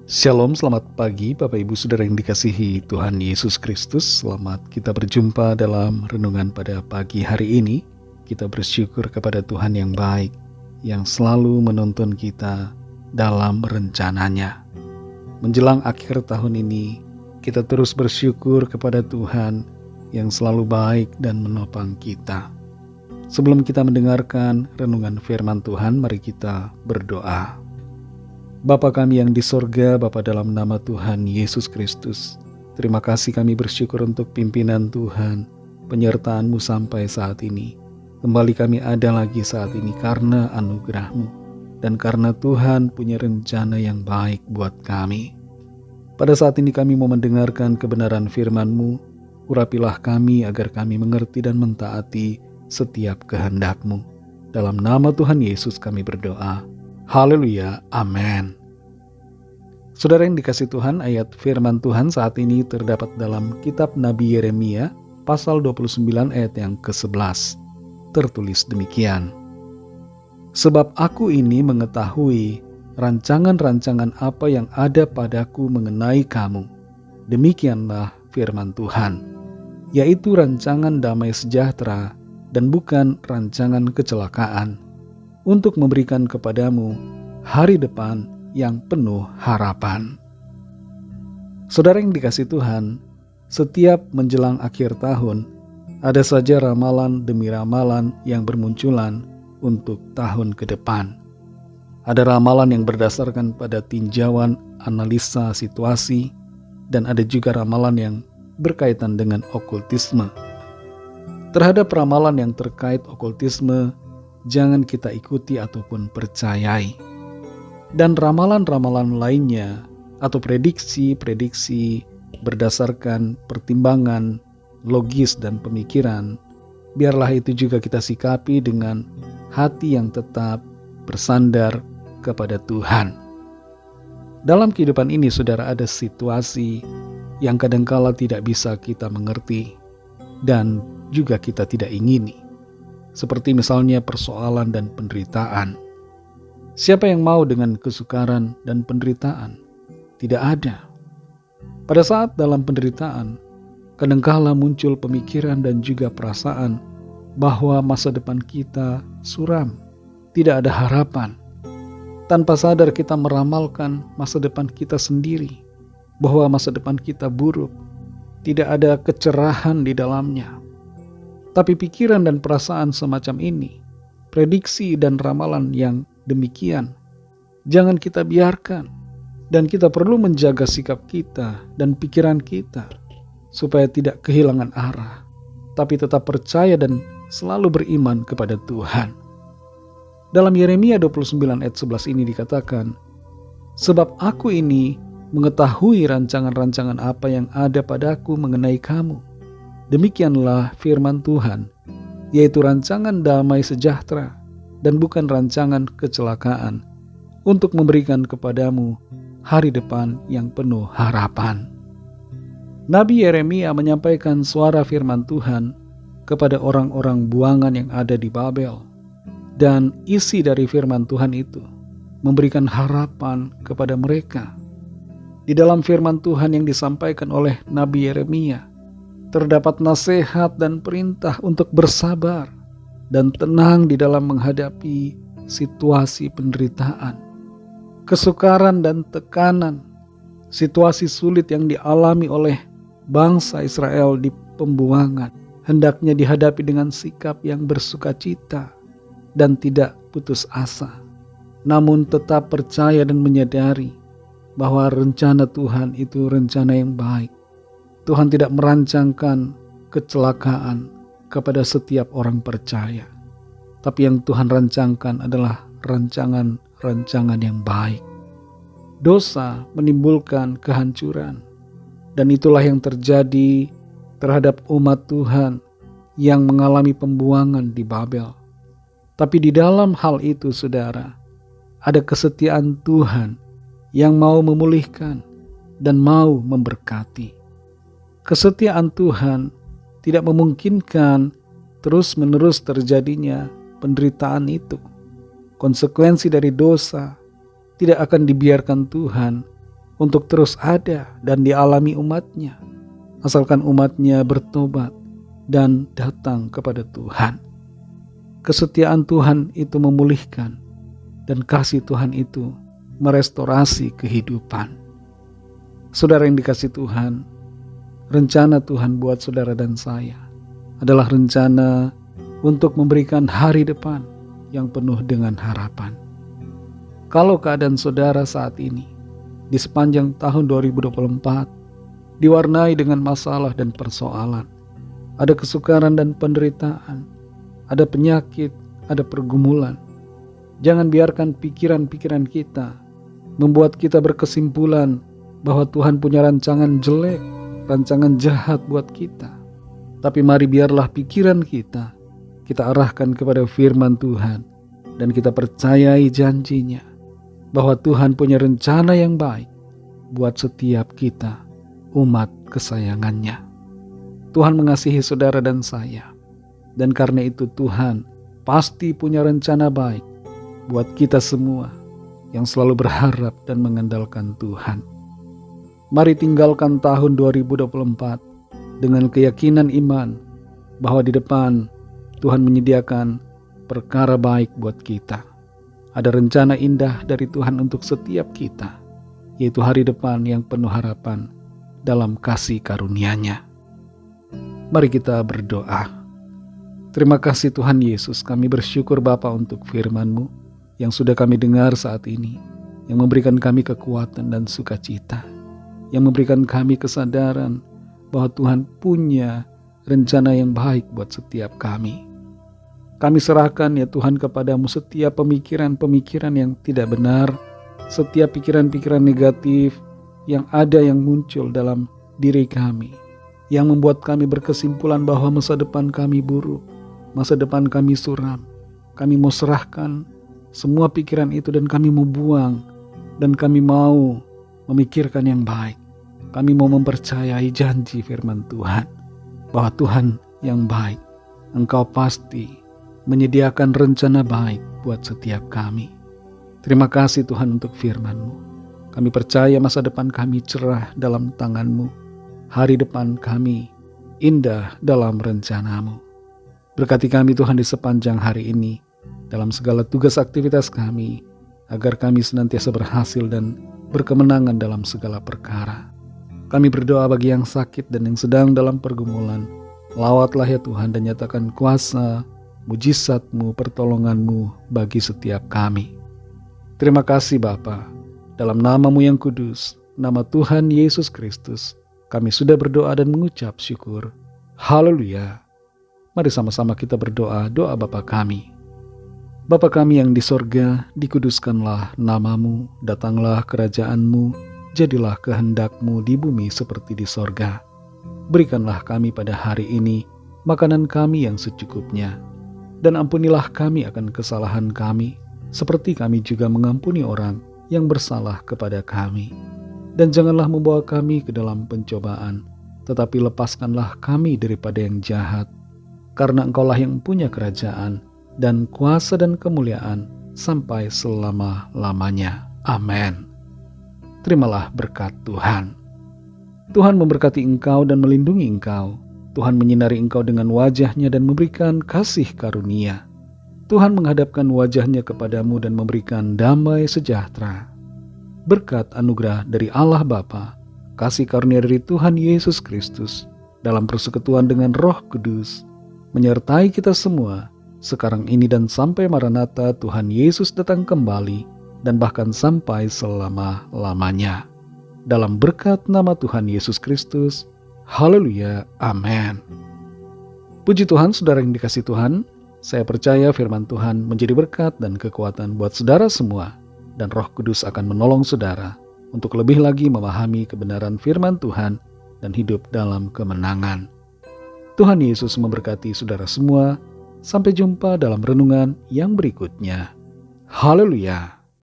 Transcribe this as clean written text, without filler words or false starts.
Shalom, selamat pagi Bapak Ibu Saudara yang dikasihi Tuhan Yesus Kristus. Selamat kita berjumpa dalam renungan pada pagi hari ini. Kita bersyukur kepada Tuhan yang baik, yang selalu menuntun kita dalam rencananya. Menjelang akhir tahun ini, kita terus bersyukur kepada Tuhan yang selalu baik dan menopang kita. Sebelum kita mendengarkan renungan firman Tuhan, mari kita berdoa. Bapa kami yang di sorga, Bapa dalam nama Tuhan Yesus Kristus, terima kasih kami bersyukur untuk pimpinan Tuhan, penyertaan-Mu sampai saat ini. Kembali kami ada lagi saat ini karena anugerah-Mu, dan karena Tuhan punya rencana yang baik buat kami. Pada saat ini kami mau mendengarkan kebenaran firman-Mu, urapilah kami agar kami mengerti dan mentaati setiap kehendak-Mu. Dalam nama Tuhan Yesus kami berdoa. Haleluya, amin. Saudara yang dikasih Tuhan, ayat firman Tuhan saat ini terdapat dalam kitab Nabi Yeremia, pasal 29 ayat yang ke-11. Tertulis demikian. Sebab aku ini mengetahui rancangan-rancangan apa yang ada padaku mengenai kamu. Demikianlah firman Tuhan, yaitu rancangan damai sejahtera dan bukan rancangan kecelakaan, untuk memberikan kepadamu hari depan yang penuh harapan. Saudara yang dikasih Tuhan, setiap menjelang akhir tahun, ada saja ramalan demi ramalan yang bermunculan untuk tahun ke depan. Ada ramalan yang berdasarkan pada tinjauan analisa situasi, dan ada juga ramalan yang berkaitan dengan okultisme. Terhadap ramalan yang terkait okultisme, jangan kita ikuti ataupun percayai. Dan ramalan-ramalan lainnya atau prediksi-prediksi berdasarkan pertimbangan logis dan pemikiran, biarlah itu juga kita sikapi dengan hati yang tetap bersandar kepada Tuhan. Dalam kehidupan ini, saudara, ada situasi yang kadangkala tidak bisa kita mengerti dan juga kita tidak ingini. Seperti misalnya persoalan dan penderitaan. Siapa yang mau dengan kesukaran dan penderitaan? Tidak ada. Pada saat dalam penderitaan, kadangkala muncul pemikiran dan juga perasaan bahwa masa depan kita suram, tidak ada harapan. Tanpa sadar kita meramalkan masa depan kita sendiri, bahwa masa depan kita buruk, tidak ada kecerahan di dalamnya. Tapi pikiran dan perasaan semacam ini, prediksi dan ramalan yang demikian, jangan kita biarkan. Dan kita perlu menjaga sikap kita dan pikiran kita, supaya tidak kehilangan arah, tapi tetap percaya dan selalu beriman kepada Tuhan. Dalam Yeremia 29 ayat 11 ini dikatakan, sebab aku ini mengetahui rancangan-rancangan apa yang ada padaku mengenai kamu. Demikianlah firman Tuhan, yaitu rancangan damai sejahtera dan bukan rancangan kecelakaan, untuk memberikan kepadamu hari depan yang penuh harapan. Nabi Yeremia menyampaikan suara firman Tuhan kepada orang-orang buangan yang ada di Babel, dan isi dari firman Tuhan itu memberikan harapan kepada mereka. Di dalam firman Tuhan yang disampaikan oleh Nabi Yeremia, terdapat nasihat dan perintah untuk bersabar dan tenang di dalam menghadapi situasi penderitaan, kesukaran dan tekanan, situasi sulit yang dialami oleh bangsa Israel di pembuangan, hendaknya dihadapi dengan sikap yang bersukacita dan tidak putus asa, namun tetap percaya dan menyadari bahwa rencana Tuhan itu rencana yang baik. Tuhan tidak merancangkan kecelakaan kepada setiap orang percaya. Tapi yang Tuhan rancangkan adalah rancangan-rancangan yang baik. Dosa menimbulkan kehancuran. Dan itulah yang terjadi terhadap umat Tuhan yang mengalami pembuangan di Babel. Tapi di dalam hal itu, saudara, ada kesetiaan Tuhan yang mau memulihkan dan mau memberkati. Kesetiaan Tuhan tidak memungkinkan terus-menerus terjadinya penderitaan itu. Konsekuensi dari dosa tidak akan dibiarkan Tuhan untuk terus ada dan dialami umatnya, asalkan umatnya bertobat dan datang kepada Tuhan. Kesetiaan Tuhan itu memulihkan, dan kasih Tuhan itu merestorasi kehidupan. Saudara yang dikasihi Tuhan, rencana Tuhan buat saudara dan saya adalah rencana untuk memberikan hari depan yang penuh dengan harapan. Kalau keadaan saudara saat ini di sepanjang tahun 2024 diwarnai dengan masalah dan persoalan, ada kesukaran dan penderitaan, ada penyakit, ada pergumulan, jangan biarkan pikiran-pikiran kita membuat kita berkesimpulan bahwa Tuhan punya rancangan jelek, rancangan jahat buat kita. Tapi mari biarlah pikiran kita arahkan kepada firman Tuhan, dan kita percayai janjinya bahwa Tuhan punya rencana yang baik buat setiap kita, umat kesayangannya. Tuhan mengasihi saudara dan saya, dan karena itu Tuhan pasti punya rencana baik buat kita semua yang selalu berharap dan mengandalkan Tuhan. Mari tinggalkan tahun 2024 dengan keyakinan iman bahwa di depan Tuhan menyediakan perkara baik buat kita. Ada rencana indah dari Tuhan untuk setiap kita, yaitu hari depan yang penuh harapan dalam kasih karunia-Nya. Mari kita berdoa. Terima kasih Tuhan Yesus, kami bersyukur Bapa untuk firman-Mu yang sudah kami dengar saat ini, yang memberikan kami kekuatan dan sukacita, yang memberikan kami kesadaran bahwa Tuhan punya rencana yang baik buat setiap kami. Kami serahkan ya Tuhan kepadamu setiap pemikiran-pemikiran yang tidak benar, setiap pikiran-pikiran negatif yang ada yang muncul dalam diri kami, yang membuat kami berkesimpulan bahwa masa depan kami buruk, masa depan kami suram. Kami mau serahkan semua pikiran itu dan kami mau buang, dan kami mau memikirkan yang baik. Kami mau mempercayai janji firman Tuhan, bahwa Tuhan yang baik, Engkau pasti menyediakan rencana baik buat setiap kami. Terima kasih Tuhan untuk firman-Mu. Kami percaya masa depan kami cerah dalam tangan-Mu. Hari depan kami indah dalam rencana-Mu. Berkati kami Tuhan di sepanjang hari ini, dalam segala tugas aktivitas kami, agar kami senantiasa berhasil dan berkemenangan dalam segala perkara. Kami berdoa bagi yang sakit dan yang sedang dalam pergumulan. Lawatlah ya Tuhan dan nyatakan kuasa, mujizat-Mu, pertolongan-Mu bagi setiap kami. Terima kasih Bapa, dalam nama-Mu yang kudus, nama Tuhan Yesus Kristus, kami sudah berdoa dan mengucap syukur. Haleluya. Mari sama-sama kita berdoa, doa Bapa kami. Bapa kami yang di sorga, dikuduskanlah nama-Mu, datanglah kerajaan-Mu, jadilah kehendak-Mu di bumi seperti di sorga. Berikanlah kami pada hari ini makanan kami yang secukupnya, dan ampunilah kami akan kesalahan kami, seperti kami juga mengampuni orang yang bersalah kepada kami. Dan janganlah membawa kami ke dalam pencobaan, tetapi lepaskanlah kami daripada yang jahat, karena Engkaulah yang punya kerajaan, dan kuasa dan kemuliaan sampai selama-lamanya. Amin. Terimalah berkat Tuhan. Tuhan memberkati engkau dan melindungi engkau. Tuhan menyinari engkau dengan wajah-Nya dan memberikan kasih karunia. Tuhan menghadapkan wajah-Nya kepadamu dan memberikan damai sejahtera. Berkat anugerah dari Allah Bapa, kasih karunia dari Tuhan Yesus Kristus, dalam persekutuan dengan Roh Kudus, menyertai kita semua, sekarang ini dan sampai Maranatha Tuhan Yesus datang kembali, dan bahkan sampai selama-lamanya. Dalam berkat nama Tuhan Yesus Kristus. Haleluya. Amin. Puji Tuhan, saudara yang dikasihi Tuhan. Saya percaya firman Tuhan menjadi berkat dan kekuatan buat saudara semua. Dan Roh Kudus akan menolong saudara untuk lebih lagi memahami kebenaran firman Tuhan dan hidup dalam kemenangan. Tuhan Yesus memberkati saudara semua. Sampai jumpa dalam renungan yang berikutnya. Haleluya.